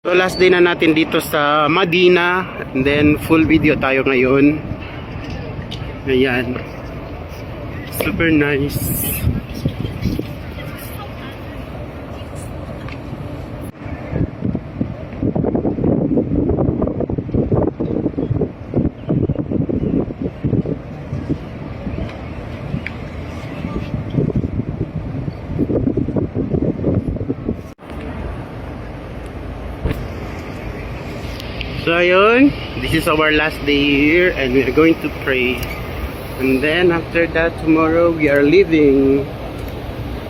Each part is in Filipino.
So last day na natin dito sa Medina, and then full video tayo ngayon. Ayan. Super nice. So ayun, this is our last day here and we are going to pray. And then after that, tomorrow we are leaving.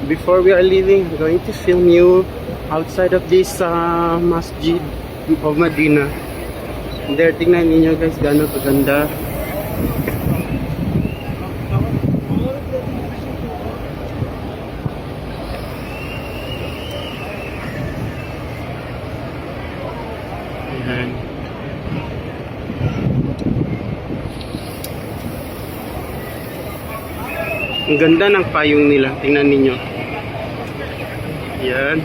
Before we are leaving, I'm going to film you outside of this masjid of Medina. And there, tingnan ninyo guys, gano'ng kaganda. Ayan. Ang ganda ng payong nila. Tingnan ninyo. Yan.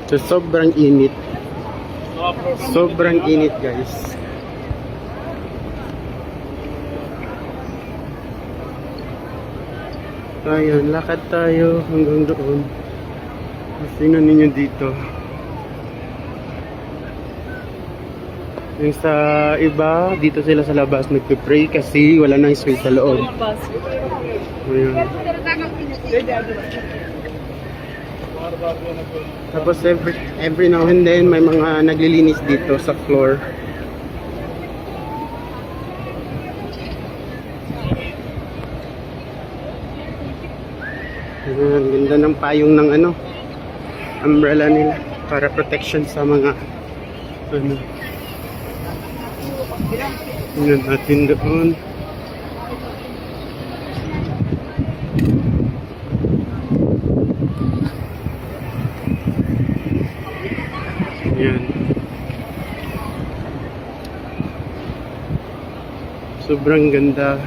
So, sobrang init. Sobrang init guys. Ayan, lakad tayo hanggang doon. Tingnan ninyo dito. Yung sa iba, dito sila sa labas nagpe-pray kasi wala nang space sa loob. Ayan. Tapos every now and then may mga naglilinis dito sa floor. Ayan, ganda ng payong ng umbrella nila para protection sa mga tingnan natin doon. Ayan. Sobrang ganda.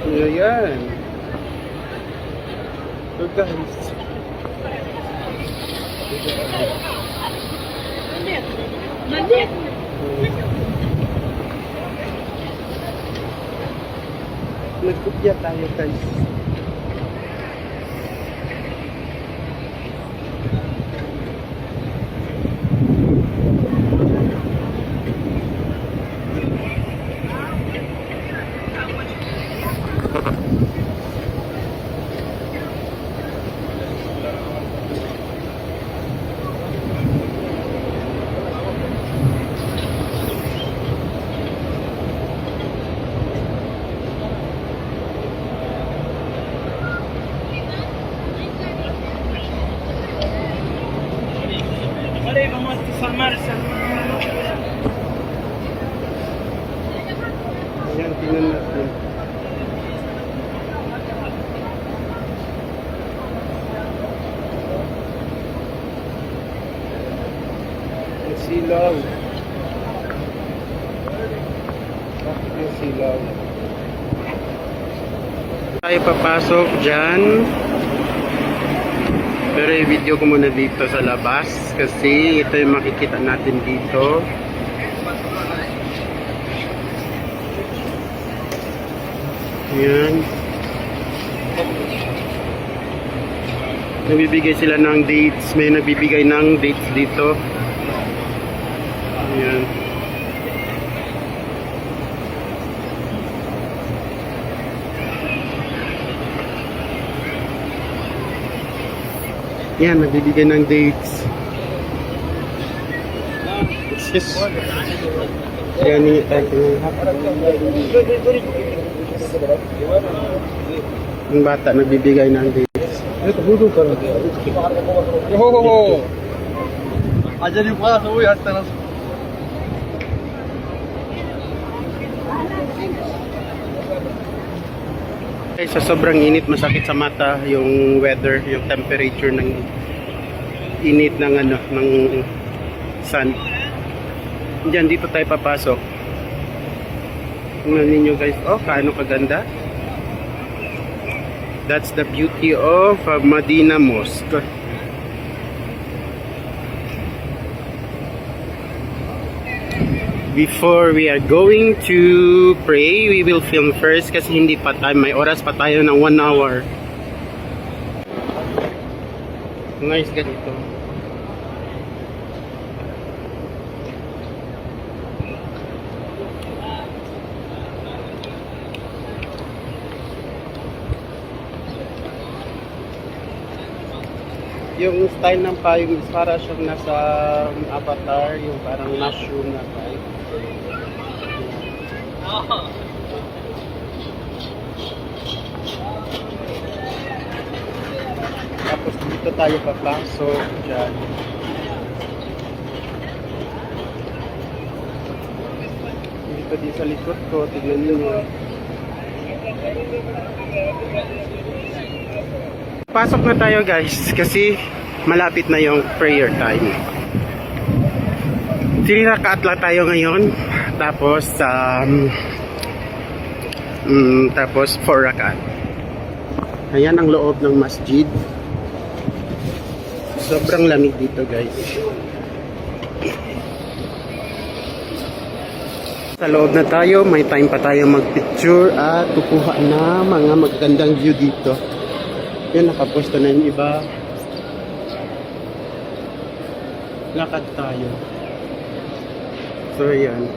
Ayan. So guys. Nagkopya tayo guys. Ayan, tingnan natin. Ang silaw. Bakit yung silaw? Tayo papasok dyan. Pero i-video ko muna dito sa labas kasi ito yung makikita natin dito. Ayan. Nagbibigay sila ng dates. May nagbibigay ng dates dito. Ayan. Yan, nagbibigay ng dates. It's just Kaya ningi tayo pinahap. Yung bata nagbibigay ng dates. Ajali pa sa uwi hasta na. Sa sobrang init, masakit sa mata yung weather, yung temperature ng init ng ng sun. Diyan dito tayo papasok. Tingnan ninyo guys, oh, kaano kaganda. That's the beauty of Medina Mosque. Before we are going to pray, we will film first kasi hindi pa tayo, may oras pa tayo ng 1 hour. Nice ganito. Yung style ng payong is para siyang nasa Avatar, yung parang mushroom na type. Tapos dito tayo papasok dyan. Dito din sa likod ko, tignan niyo. Pasok na tayo guys kasi malapit na yung prayer time. 3 rakaat lang tayo ngayon. Tapos 4 rakaat. Ayan ang loob ng masjid. Sobrang lamig dito guys. Sa loob na tayo, may time pa tayo magpicture at kukuha na mga magagandang view dito. Yun, nakapwesto na yung iba. Lakad tayo. So, yan.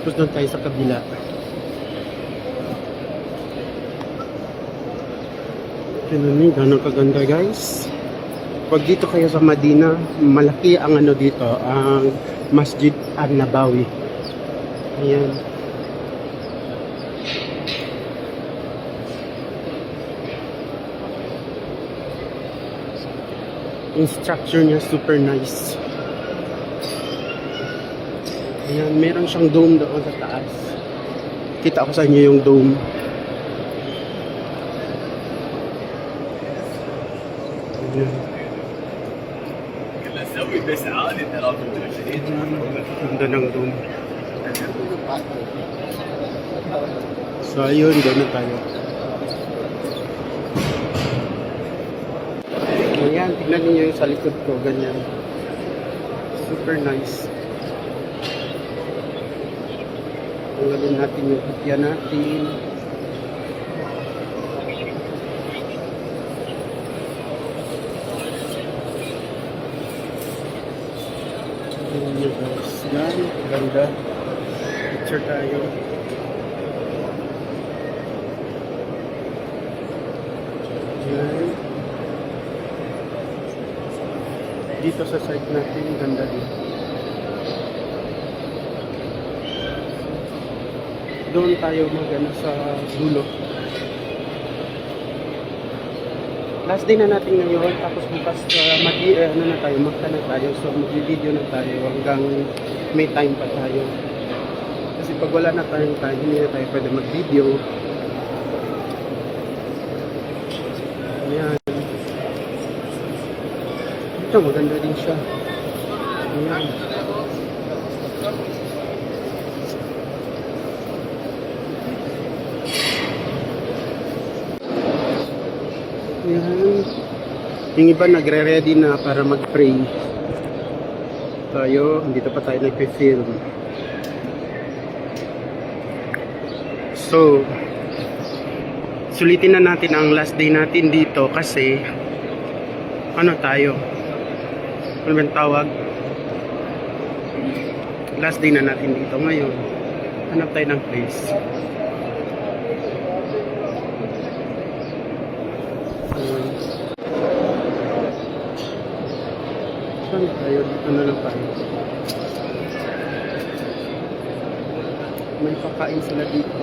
Tapos doon tayo sa kabila. Tignan niyo, ganun kaganda guys. Pag dito kayo sa Medina, malaki ang dito, ang Masjid An-Nabawi. Ayan. Yung structure niya super nice. Ayan, meron siyang dome doon sa taas. Kita ko sa inyo yung dome. Ayan. Ganda ng dome. So ayun, doon na tayo. Ayan, tignan niyo yung sa likod ko, ganyan. Super nice. Tanggalin natin yung hutya natin. Ayan nyo guys. Yan, ganda. Picture tayo. Yan. Dito sa side natin, ganda din. Doon tayo magana sa dulo. Last day na natin ngayon, tapos bukas magka na tayo. So mag-video na tayo hanggang may time pa tayo. Kasi pag wala na tayong time, hindi na tayo pwede mag-video. Ayan. Ito, maganda din siya. Ayan. Ayan. Yung iba nagre-ready na para mag-pray. Tayo, dito pa tayo nagpe-film. So, sulitin na natin ang last day natin dito kasi ano tayo? Ano bang tawag? Last day na natin dito ngayon. Hanap tayo ng place. Saan tayo? Dito na lang tayo. May pakain sila dito.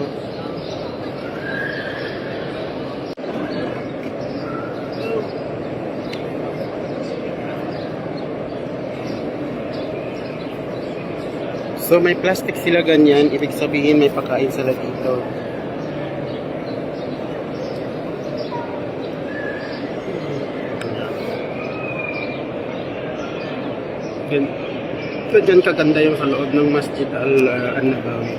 So may plastic sila ganyan, ibig sabihin may pakain sila dito. So dyan kaganda yung sa loob ng Masjid Al-Nabawi.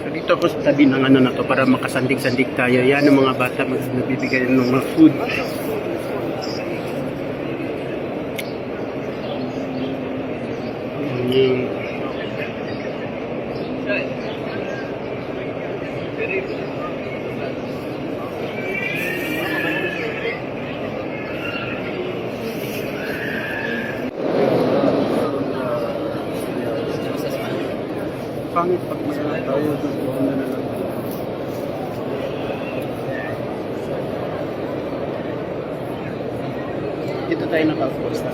So dito ako sa tabi ng ano na to para makasandig-sandig tayo. Yan ang mga bata nagbibigay ng mga food. Pangit pag masaya tayo dito na lang. Dito tayo nakaupo sa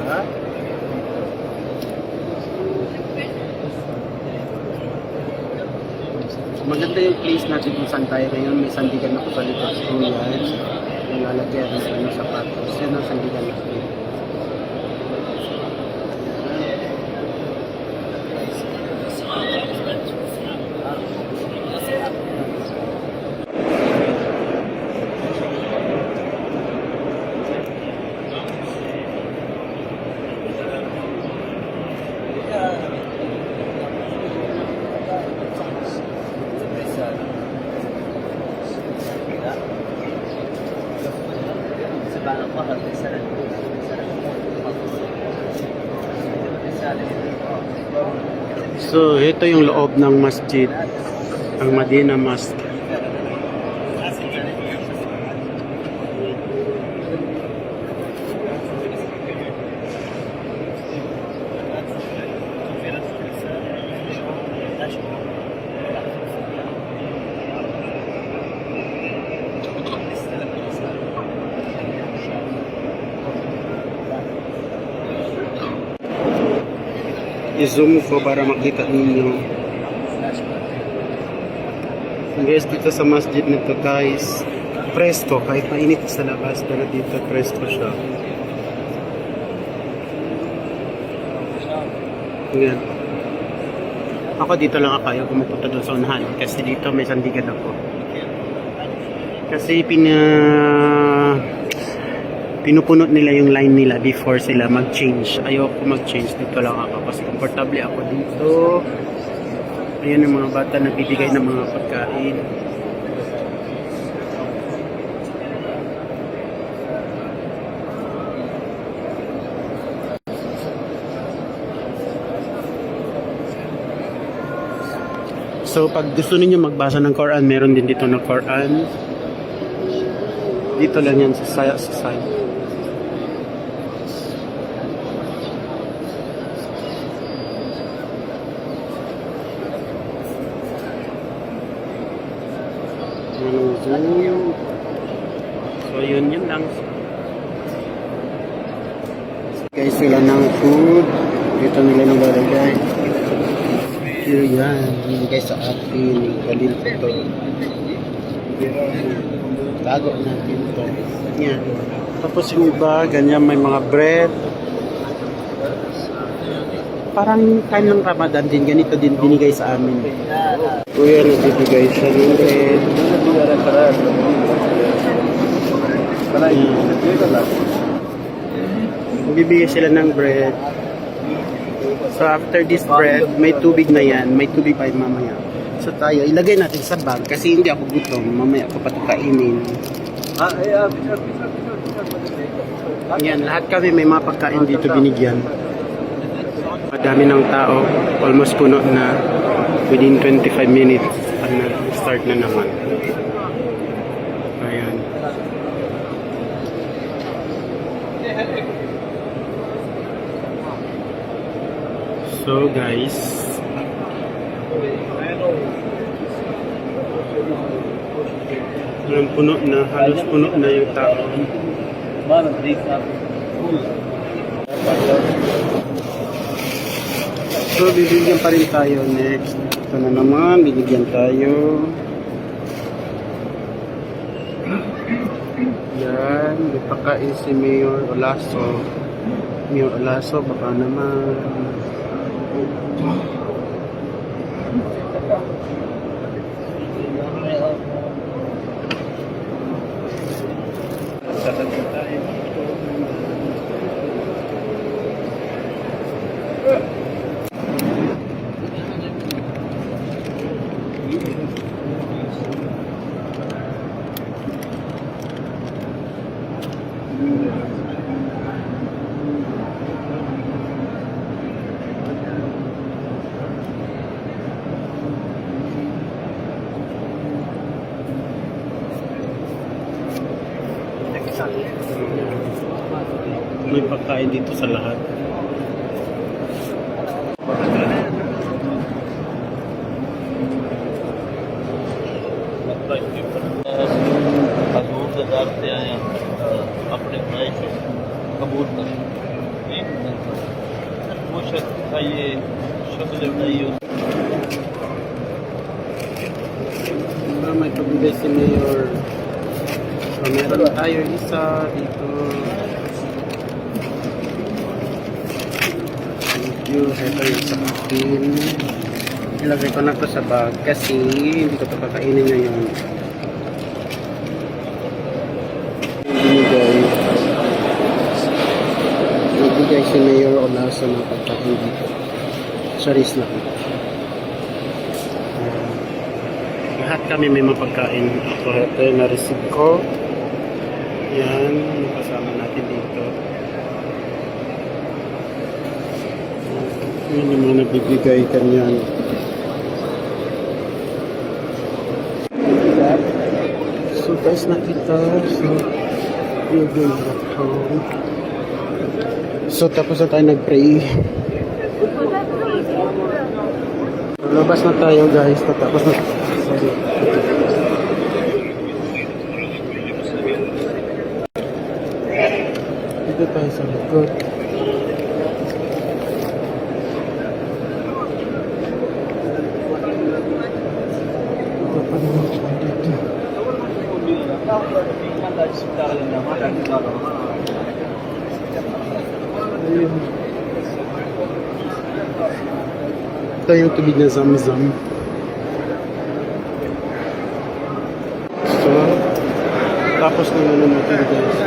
maganda yung place natin kung saan tayo ngayon. May sandigan ako sa likod ko yan. Yung lalagyan ng sapatos. Yan ang sandigan ako. So, ito yung loob ng masjid, ang Madina Mosque. I-zoom ko para makita ninyo. Guys, dito sa masjid nito guys, presko, kahit mainit sa labas, pero dito presko siya. Yan. Ako dito lang ako, ayaw pumunta doon sa unahan kasi dito may sandigan ako. Kasi pinupuno nila yung line nila before sila mag-change. Ayoko mag-change, dito lang ako kasi komportable ako dito. Ayan ang mga bata nagbibigay ng mga pagkain. So pag gusto niyo magbasa ng Quran, meron din dito ng Quran. Dito lang yan sa side. So yun lang. Guys, sila ng food. Dito nila nilalagay. Here yan. Bigay sa atin. Galil ito. Tago natin ito. Yan. Tapos yung iba, ganyan may mga bread. Parang time ng Ramadan din, ganito din binigay sa amin. Kuya, nagbibigay siya ng bread. Bibigay sila ng bread. So after this bread, may tubig na yan. May tubig pa yung mamaya. So tayo, ilagay natin sa bag kasi hindi ako gutom. Mamaya ako patakainin. Yan, lahat kami may mga pagkain dito binigyan. Madami ng tao. Almost puno na. Within 25 minutes, start na naman. Ayan. So guys, Walang puno na, halos puno na yung tao. So, bibigyan pa rin tayo next. Ito na naman, bibigyan tayo. Yan, ipakain si Mayor Olaso. Mayor Olaso, baka naman. Sasagin tayo. May pagkain dito sa lahat. हजूर से आए हैं अपने भाई से कबूल कर वो शख्स बताइए शक्ल बताइए May pabigay si Mayor. So, meron tayo isa dito. Thank you. Ito yung sa akin. Ilagay ko na to sa bag kasi hindi ko ito kakainin ngayon. Nagbigay si Mayor Olaso ng pagkain dito. Charis na. Lahat kami may mapagkain. Ito yung na-receive ko. Yan, yung kasama natin dito. Yun yung mga nagbibigay kanyan. So guys, nakita. So, you're going back home. So tapos na tayo nag-pray. Labas na tayo guys. Tapos na. Sorry. Dito tayo sa likod. Ito pa naman siya dito. Ayun. Ito yung tubig na Zamzam. So, tapos na naman natin guys.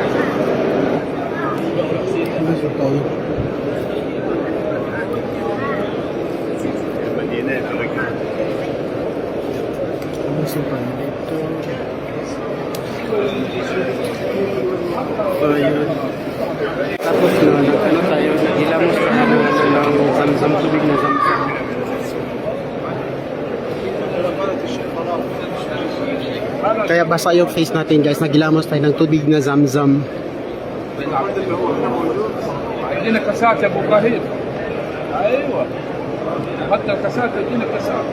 Gusto tayo. Gusto tayo dito. So, yun. Tapos na, ano tayo, nagilamos na ng Zamzam, tubig na Zamzam. Kaya basa yung face natin guys, nagilamos tayo ng tubig na Zamzam. عندنا كاسات يا ابو ابراهيم ايوه حتى الكاسات عندنا كاسات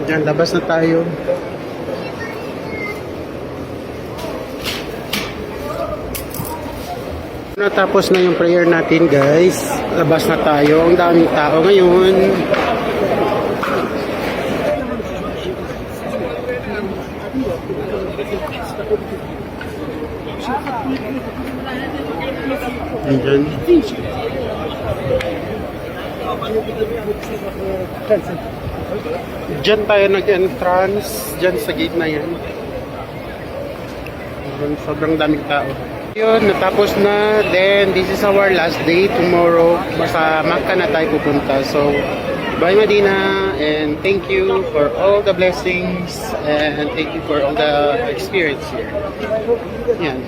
Diyan, labas na tayo. Natapos na yung prayer natin guys. Labas na tayo. Ang daming tao ngayon. Diyan. Diyan tayo nag-entrance. Diyan sa gate na yan. Sobrang daming tao. Yun, natapos na. Then, this is our last day. Tomorrow, basta Makkah na tayo pupunta. So, bye Medina. And thank you for all the blessings. And thank you for all the experience here. Yan.